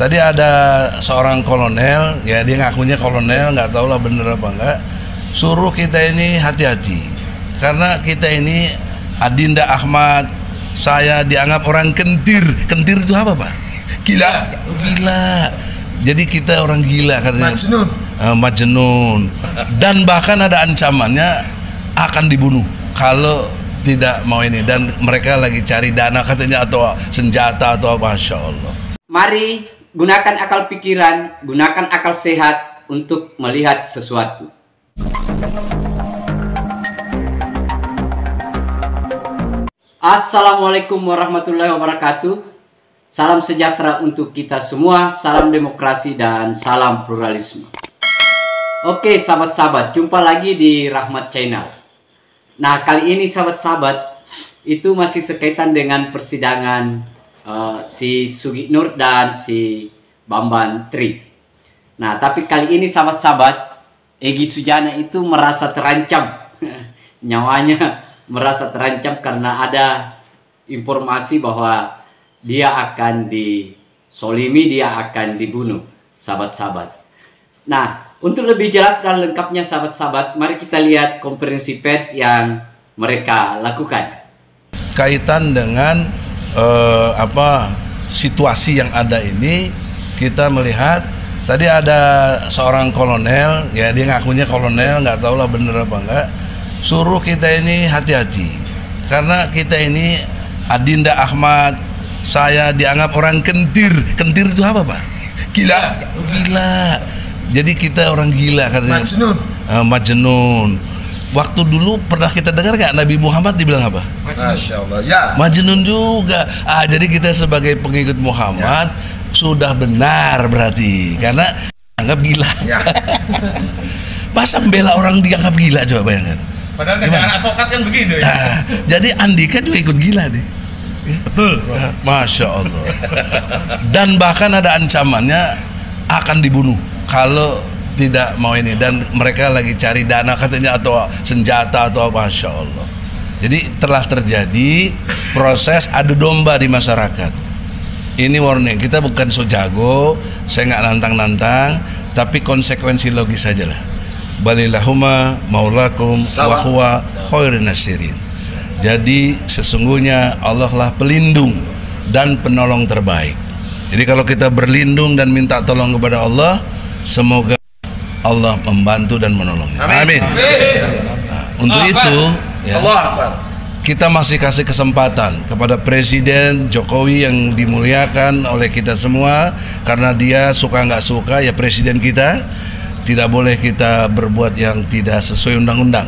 Tadi ada seorang kolonel, ya dia ngakunya kolonel, nggak tahu lah bener apa enggak. Suruh kita ini hati-hati, karena kita ini Adinda Ahmad, saya dianggap orang kentir. Kentir itu apa, Pak? Gila. Gila. Jadi kita orang gila katanya. Majnun. Majnun. Dan bahkan ada ancamannya akan dibunuh kalau tidak mau ini, dan mereka lagi cari dana katanya atau senjata atau apa. Masya Allah. Mari gunakan akal pikiran, gunakan akal sehat untuk melihat sesuatu. Assalamualaikum warahmatullahi wabarakatuh. Salam sejahtera untuk kita semua, salam demokrasi dan salam pluralisme. Oke sahabat-sahabat, jumpa lagi di Rahmat Channel. Nah kali ini sahabat-sahabat, itu masih sekaitan dengan persidangan si Sugi Nur dan si Bambang Tri. Nah tapi kali ini sahabat-sahabat, Egy Sujana itu merasa terancam nyawanya merasa terancam karena ada informasi bahwa dia akan disolimi, dia akan dibunuh, sahabat-sahabat. Nah untuk lebih jelas dan lengkapnya sahabat-sahabat, mari kita lihat konferensi pers yang mereka lakukan Kaitan dengan situasi yang ada ini. Kita melihat tadi ada seorang kolonel, ya dia ngakunya kolonel, nggak tahu lah bener apa enggak. Suruh kita ini hati-hati, karena kita ini Adinda Ahmad, saya dianggap orang kentir. Kentir itu apa, Pak? Gila. Gila. Jadi kita orang gila katanya. Majnun. Majnun. Waktu dulu pernah kita dengar nggak Nabi Muhammad dibilang apa? Masya Allah. Ya. Majnun juga. Jadi kita sebagai pengikut Muhammad sudah benar berarti, karena anggap gila. Ya. Masa membela orang dianggap gila, coba bayangkan. Padahal dengan advokat kan begitu ya. Jadi Andika juga ikut gila nih. Betul. Masya Allah. Dan bahkan ada ancamannya akan dibunuh kalau tidak mau ini, dan mereka lagi cari dana katanya atau senjata atau apa. Masya Allah. Jadi telah terjadi proses adu domba di masyarakat. Ini warning, kita bukan so jago, saya nggak nantang-nantang, tapi konsekuensi logis saja lah. Balillahumma maulakum wa huwa khairun nasirin. Jadi sesungguhnya Allah lah pelindung dan penolong terbaik. Jadi kalau kita berlindung dan minta tolong kepada Allah, semoga Allah membantu dan menolongnya. Amin. Nah, untuk itu ya, kita masih kasih kesempatan kepada Presiden Jokowi yang dimuliakan oleh kita semua, karena dia suka nggak suka ya Presiden kita, tidak boleh kita berbuat yang tidak sesuai undang-undang.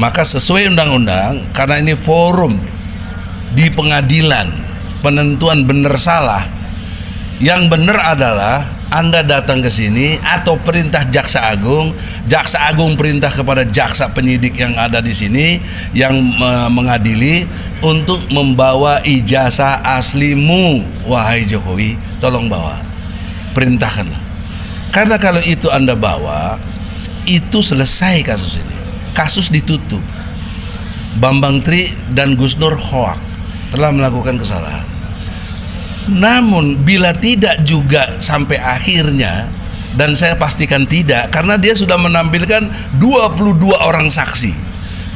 Maka sesuai undang-undang, karena ini forum di pengadilan penentuan benar salah, yang benar adalah Anda datang ke sini atau perintah Jaksa Agung perintah kepada jaksa penyidik yang ada di sini yang mengadili untuk membawa ijazah aslimu. Wahai Jokowi, tolong bawa, perintahkanlah. Karena kalau itu Anda bawa, itu selesai kasus ini. Kasus ditutup. Bambang Tri dan Gus Nur hoak, telah melakukan kesalahan. Namun bila tidak juga sampai akhirnya, dan saya pastikan tidak, karena dia sudah menampilkan 22 orang saksi,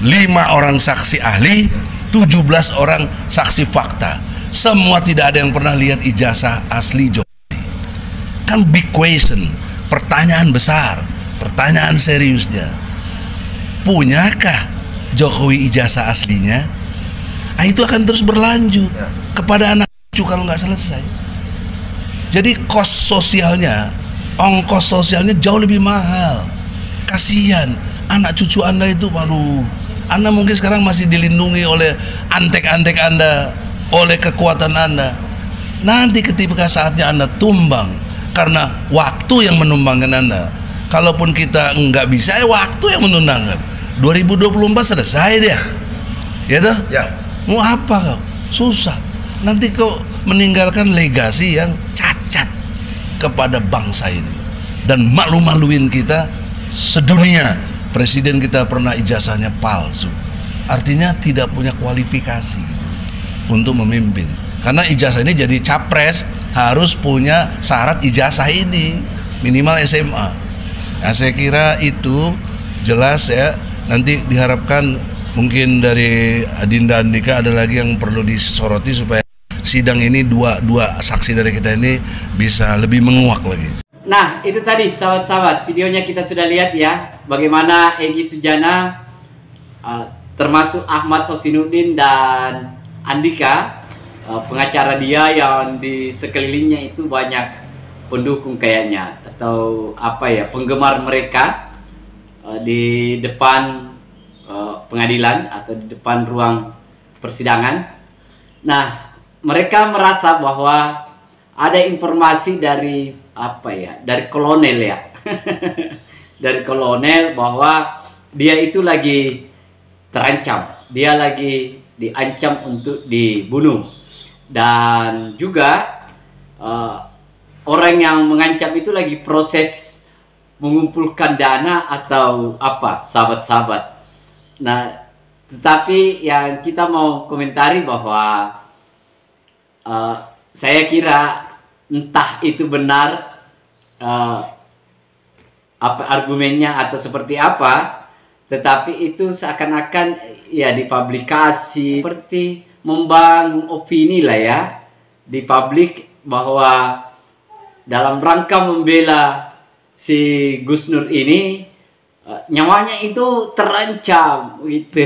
5 orang saksi ahli, 17 orang saksi fakta. Semua tidak ada yang pernah lihat ijazah asli Jokowi. Kan big question, pertanyaan besar, pertanyaan seriusnya, punyakah Jokowi ijazah aslinya? Nah, itu akan terus berlanjut kepada anak kalau nggak selesai. Jadi kos sosialnya, ongkos sosialnya jauh lebih mahal. Kasihan anak cucu Anda itu, waduh, Anda mungkin sekarang masih dilindungi oleh antek-antek Anda, oleh kekuatan Anda. Nanti ketika saatnya Anda tumbang, karena waktu yang menumbangkan Anda. Kalaupun kita nggak bisa, waktu yang menumbangkan. 2024 selesai dia, ya toh? Ya. Mau apa kau? Susah. Nanti kau meninggalkan legasi yang cacat kepada bangsa ini dan malu-maluin kita sedunia. Presiden kita pernah ijazahnya palsu, artinya tidak punya kualifikasi gitu untuk memimpin. Karena ijazah ini jadi capres, harus punya syarat ijazah ini minimal SMA. Nah, saya kira itu jelas ya. Nanti diharapkan mungkin dari Adinda Andika ada lagi yang perlu disoroti supaya sidang ini dua saksi dari kita ini bisa lebih menguak lagi. Nah, itu tadi sahabat-sahabat, videonya kita sudah lihat ya, bagaimana Egy Sujana termasuk Ahmad Hosinuddin dan Andika, pengacara dia yang di sekelilingnya itu banyak pendukung kayaknya, atau apa ya, penggemar mereka di depan pengadilan atau di depan ruang persidangan. Nah, mereka merasa bahwa ada informasi dari apa ya, dari kolonel ya dari kolonel bahwa dia itu lagi terancam, dia lagi diancam untuk dibunuh, dan juga orang yang mengancam itu lagi proses mengumpulkan dana atau apa, sahabat-sahabat. Nah, tetapi yang kita mau komentari bahwa saya kira entah itu benar apa argumennya atau seperti apa, tetapi itu seakan-akan ya dipublikasi seperti membangun opini lah ya di publik, bahwa dalam rangka membela si Gus Nur ini nyawanya itu terancam gitu.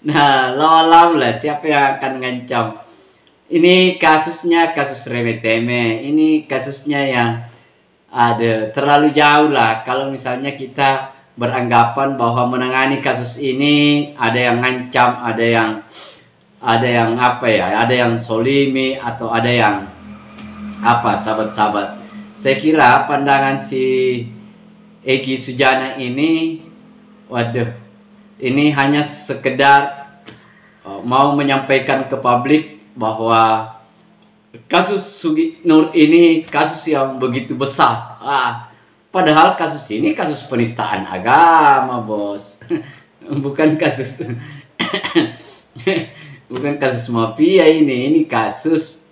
Nah, lawan lah siapa yang akan ngancam. Ini kasusnya kasus remeh-temeh, ini kasusnya yang ada terlalu jauh lah. Kalau misalnya kita beranggapan bahwa menangani kasus ini ada yang ngancam, ada yang apa ya, ada yang solimi atau ada yang apa, sahabat-sahabat. Saya kira pandangan si Egy Sujana ini, waduh, ini hanya sekedar mau menyampaikan ke publik bahwa kasus Sugi Nur ini kasus yang begitu besar. Padahal kasus ini kasus penistaan agama, bos. Bukan kasus bukan kasus mafia ini kasus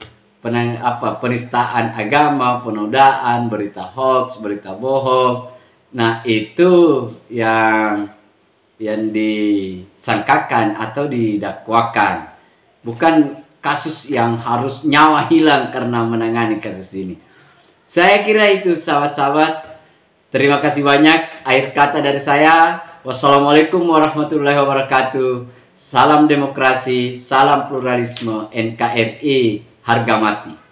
penistaan agama, penodaan, berita hoax, berita bohong. Nah, itu yang disangkakan atau didakwakan. Bukan kasus yang harus nyawa hilang karena menangani kasus ini. Saya kira itu, sahabat-sahabat. Terima kasih banyak. Akhir kata dari saya. Wassalamualaikum warahmatullahi wabarakatuh. Salam demokrasi, salam pluralisme, NKRI harga mati.